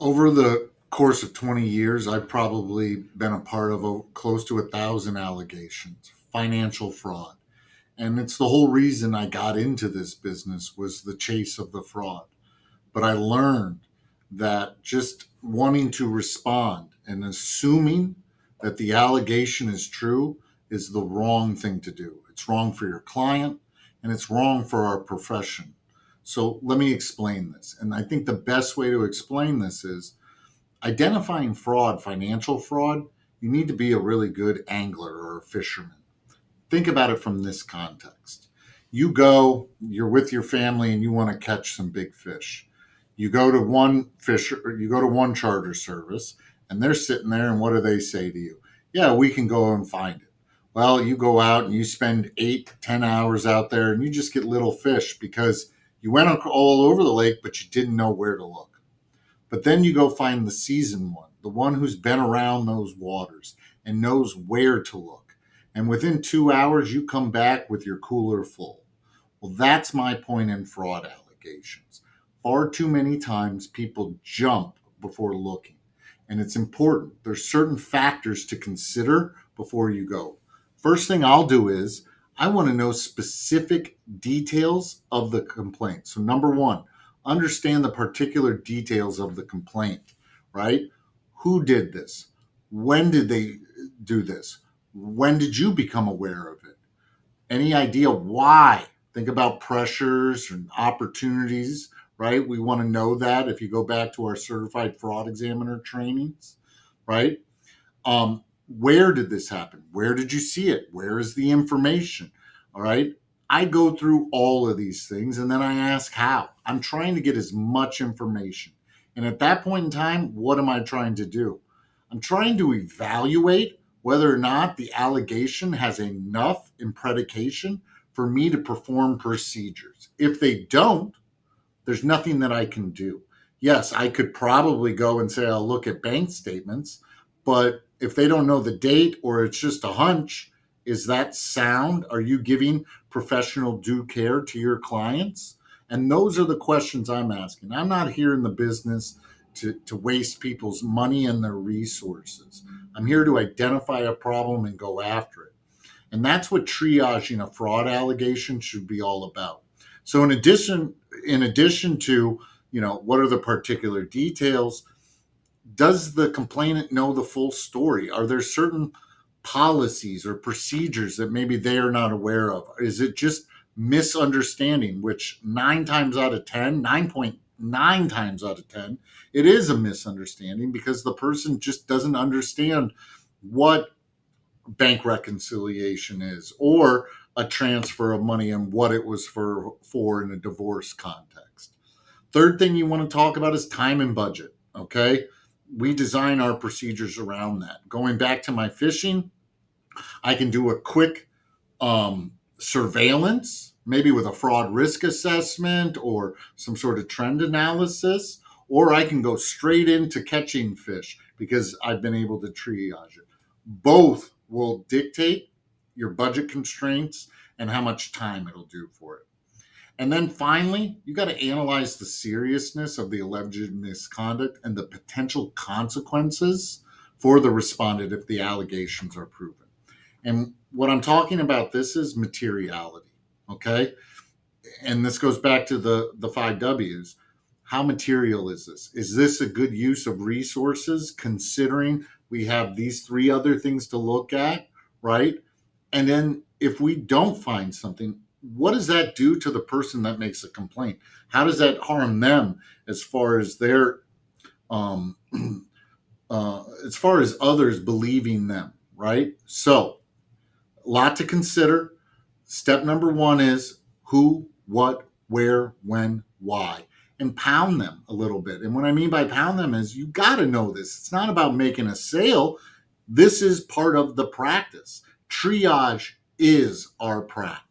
Over the course of 20 years, I've probably been a part of close to 1,000 allegations, financial fraud. And it's the whole reason I got into this business was the chase of the fraud. But I learned that just wanting to respond and assuming that the allegation is true is the wrong thing to do. It's wrong for your client and it's wrong for our profession. So let me explain this. And I think the best way to explain this is identifying fraud, financial fraud. You need to be a really good angler or a fisherman. Think about it from this context. You're with your family and you want to catch some big fish. You go to one charter service and they're sitting there and what do they say to you? Yeah, we can go and find it. Well, you go out and you spend 8 to 10 hours out there and you just get little fish because you went all over the lake, but you didn't know where to look. But then you go find the seasoned one, the one who's been around those waters and knows where to look. And within 2 hours, you come back with your cooler full. Well, that's my point in fraud allegations. Far too many times people jump before looking. And it's important. There's certain factors to consider before you go. First thing I'll do is I want to know specific details of the complaint. So, number one, understand the particular details of the complaint, right? Who did this? When did they do this? When did you become aware of it? Any idea why? Think about pressures and opportunities, right? We want to know that if you go back to our certified fraud examiner trainings, right? Where did this happen? Where did you see it? Where is the information? All right. I go through all of these things and then I ask how. I'm trying to get as much information. And at that point in time, what am I trying to do? I'm trying to evaluate whether or not the allegation has enough in predication for me to perform procedures. If they don't, there's nothing that I can do. Yes, I could probably go and say I'll look at bank statements, but if they don't know the date or it's just a hunch, is that sound? Are you giving professional due care to your clients? And those are the questions I'm asking. I'm not here in the business to waste people's money and their resources. I'm here to identify a problem and go after it. And that's what triaging a fraud allegation should be all about. So in addition to, what are the particular details, does the complainant know the full story? Are there certain policies or procedures that maybe they are not aware of? Is it just misunderstanding, which 9.9 times out of 10, it is a misunderstanding because the person just doesn't understand what bank reconciliation is or a transfer of money and what it was for in a divorce context. Third thing you want to talk about is time and budget. Okay. We design our procedures around that. Going back to my fishing, I can do a quick surveillance, maybe with a fraud risk assessment or some sort of trend analysis, or I can go straight into catching fish because I've been able to triage it. Both will dictate your budget constraints and how much time it'll do for it. And then finally, you got to analyze the seriousness of the alleged misconduct and the potential consequences for the respondent if the allegations are proven. And what I'm talking about this is materiality, okay? And this goes back to the 5 Ws. How material is this? Is this a good use of resources considering we have these three other things to look at, right? And then if we don't find something, what does that do to the person that makes a complaint? How does that harm them as far as their um, as far as others believing them, right? So, a lot to consider. Step number one is who, what, where, when, why, and pound them a little bit. And what I mean by pound them is you got to know this. It's not about making a sale. This is part of the practice. Triage is our practice.